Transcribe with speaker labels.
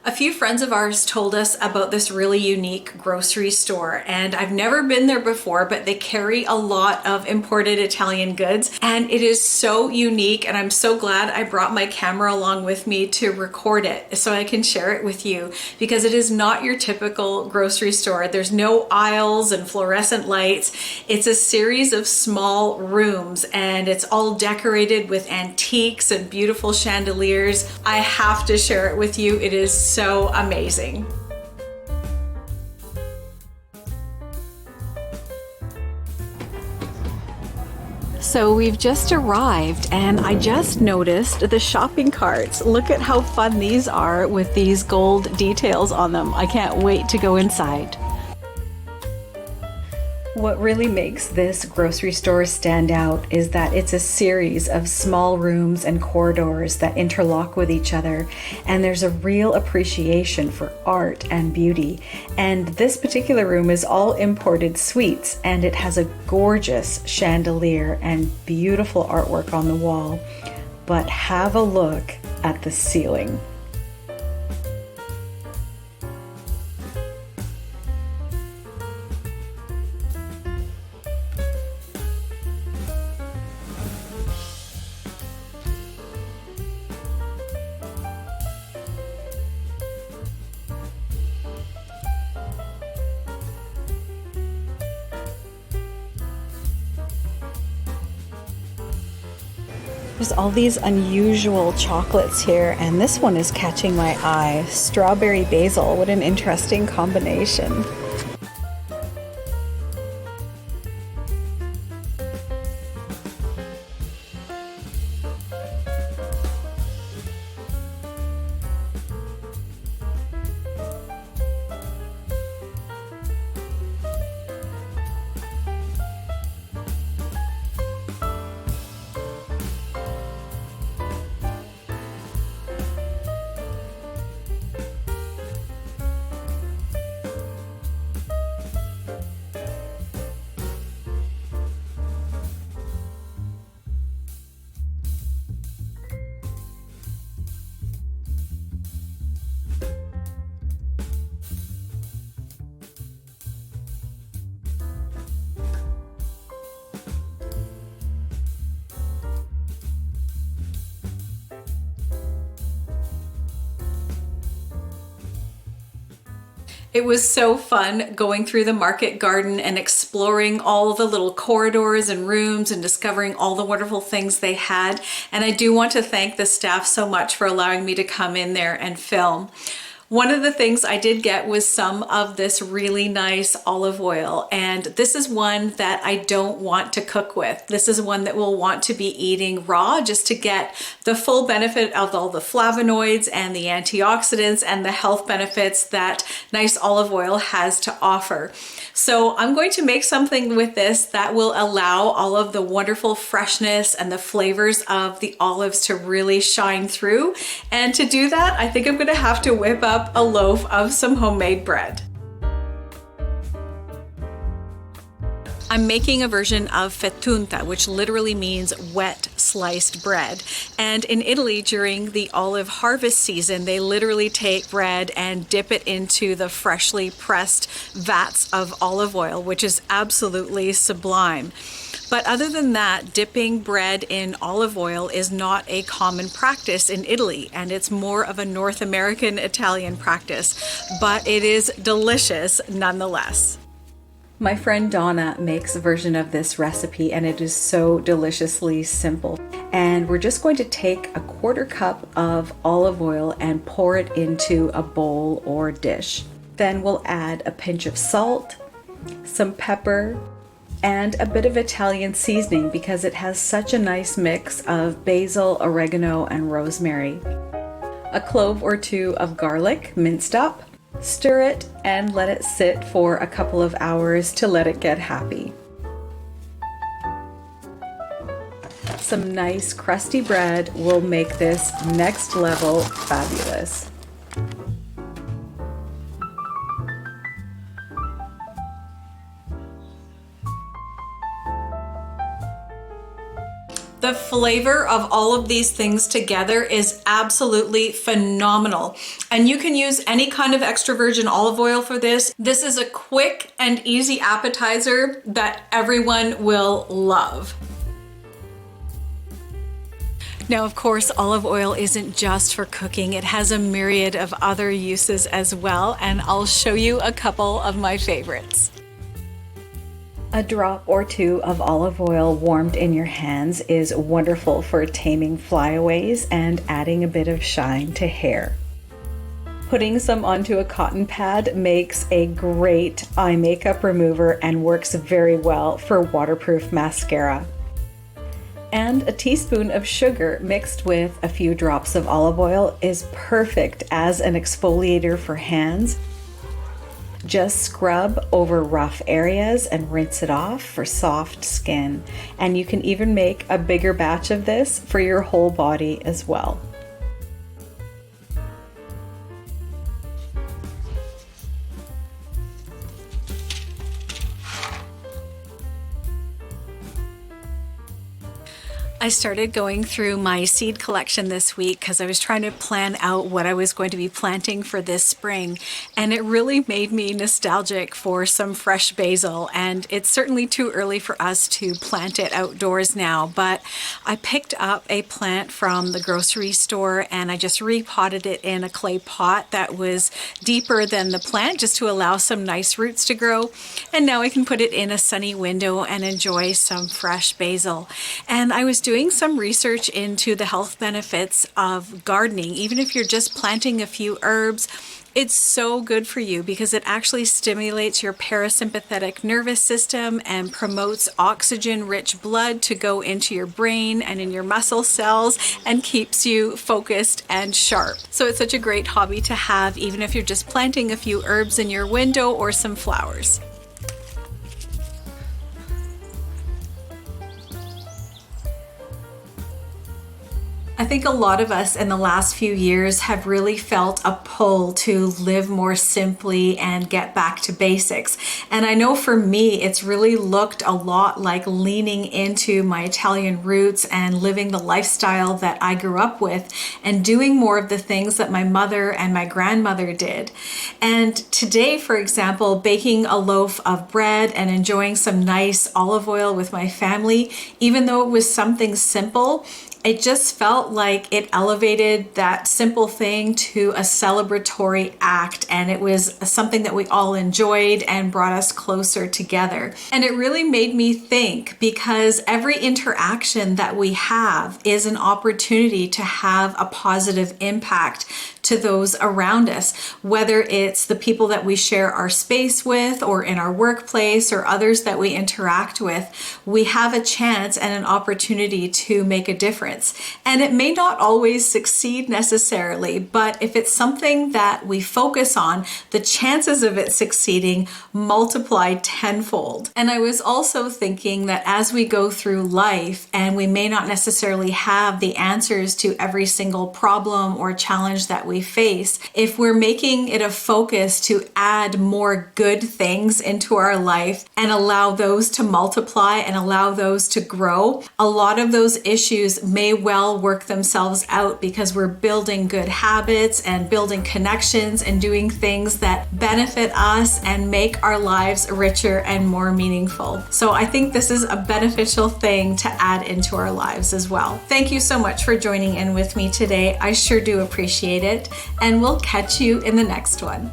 Speaker 1: A few friends of ours told us about this really unique grocery store, and I've never been there before, but they carry a lot of imported Italian goods, and it is so unique, and I'm so glad I brought my camera along with me to record it so I can share it with you, because it is not your typical grocery store. There's no aisles and fluorescent lights. It's a series of small rooms, and it's all decorated with antiques and beautiful chandeliers. I have to share it with you. It is so amazing. So we've just arrived, and I just noticed the shopping carts. Look at how fun these are with these gold details on them. I can't wait to go inside. What really makes this grocery store stand out is that it's a series of small rooms and corridors that interlock with each other, and there's a real appreciation for art and beauty. And this particular room is all imported sweets, and it has a gorgeous chandelier and beautiful artwork on the wall. But have a look at the ceiling. There's all these unusual chocolates here, and this one is catching my eye. Strawberry basil, what an interesting combination. It was so fun going through the market garden and exploring all the little corridors and rooms and discovering all the wonderful things they had. And I do want to thank the staff so much for allowing me to come in there and film. One of the things I did get was some of this really nice olive oil, and this is one that I don't want to cook with. This is one that we'll want to be eating raw just to get the full benefit of all the flavonoids and the antioxidants and the health benefits that nice olive oil has to offer. So I'm going to make something with this that will allow all of the wonderful freshness and the flavors of the olives to really shine through. And to do that, I think I'm going to have to whip up a loaf of some homemade bread. I'm making a version of Funta, which literally means wet sliced bread. And in Italy, during the olive harvest season, they literally take bread and dip it into the freshly pressed vats of olive oil, which is absolutely sublime. But other than that, dipping bread in olive oil is not a common practice in Italy, and it's more of a North American Italian practice, but it is delicious nonetheless. My friend Donna makes a version of this recipe, and it is so deliciously simple. And we're just going to take a 1/4 cup of olive oil and pour it into a bowl or dish. Then we'll add a pinch of salt, some pepper, and a bit of Italian seasoning because it has such a nice mix of basil, oregano, and rosemary. A clove or two of garlic minced up. Stir it and let it sit for a couple of hours to let it get happy. Some nice crusty bread will make this next level fabulous. The flavor of all of these things together is absolutely phenomenal. And you can use any kind of extra virgin olive oil for this. This is a quick and easy appetizer that everyone will love. Now, of course, olive oil isn't just for cooking. It has a myriad of other uses as well, and I'll show you a couple of my favorites. A drop or two of olive oil warmed in your hands is wonderful for taming flyaways and adding a bit of shine to hair. Putting some onto a cotton pad makes a great eye makeup remover and works very well for waterproof mascara. And a teaspoon of sugar mixed with a few drops of olive oil is perfect as an exfoliator for hands. Just scrub over rough areas and rinse it off for soft skin. And you can even make a bigger batch of this for your whole body as well. I started going through my seed collection this week because I was trying to plan out what I was going to be planting for this spring, and it really made me nostalgic for some fresh basil. And it's certainly too early for us to plant it outdoors now, but I picked up a plant from the grocery store and I just repotted it in a clay pot that was deeper than the plant just to allow some nice roots to grow. And now I can put it in a sunny window and enjoy some fresh basil. And I was doing some research into the health benefits of gardening. Even if you're just planting a few herbs, it's so good for you because it actually stimulates your parasympathetic nervous system and promotes oxygen-rich blood to go into your brain and in your muscle cells and keeps you focused and sharp. So it's such a great hobby to have, even if you're just planting a few herbs in your window or some flowers. I think a lot of us in the last few years have really felt a pull to live more simply and get back to basics. And I know for me, it's really looked a lot like leaning into my Italian roots and living the lifestyle that I grew up with and doing more of the things that my mother and my grandmother did. And today, for example, baking a loaf of bread and enjoying some nice olive oil with my family, even though it was something simple, it just felt like it elevated that simple thing to a celebratory act, and it was something that we all enjoyed and brought us closer together. And it really made me think, because every interaction that we have is an opportunity to have a positive impact to those around us, whether it's the people that we share our space with or in our workplace or others that we interact with. We have a chance and an opportunity to make a difference. And it may not always succeed necessarily, but if it's something that we focus on, the chances of it succeeding multiply tenfold. And I was also thinking that as we go through life, and we may not necessarily have the answers to every single problem or challenge that we face, if we're making it a focus to add more good things into our life and allow those to multiply and allow those to grow, a lot of those issues may well work themselves out because we're building good habits and building connections and doing things that benefit us and make our lives richer and more meaningful. So I think this is a beneficial thing to add into our lives as well. Thank you so much for joining in with me today. I sure do appreciate it, and we'll catch you in the next one.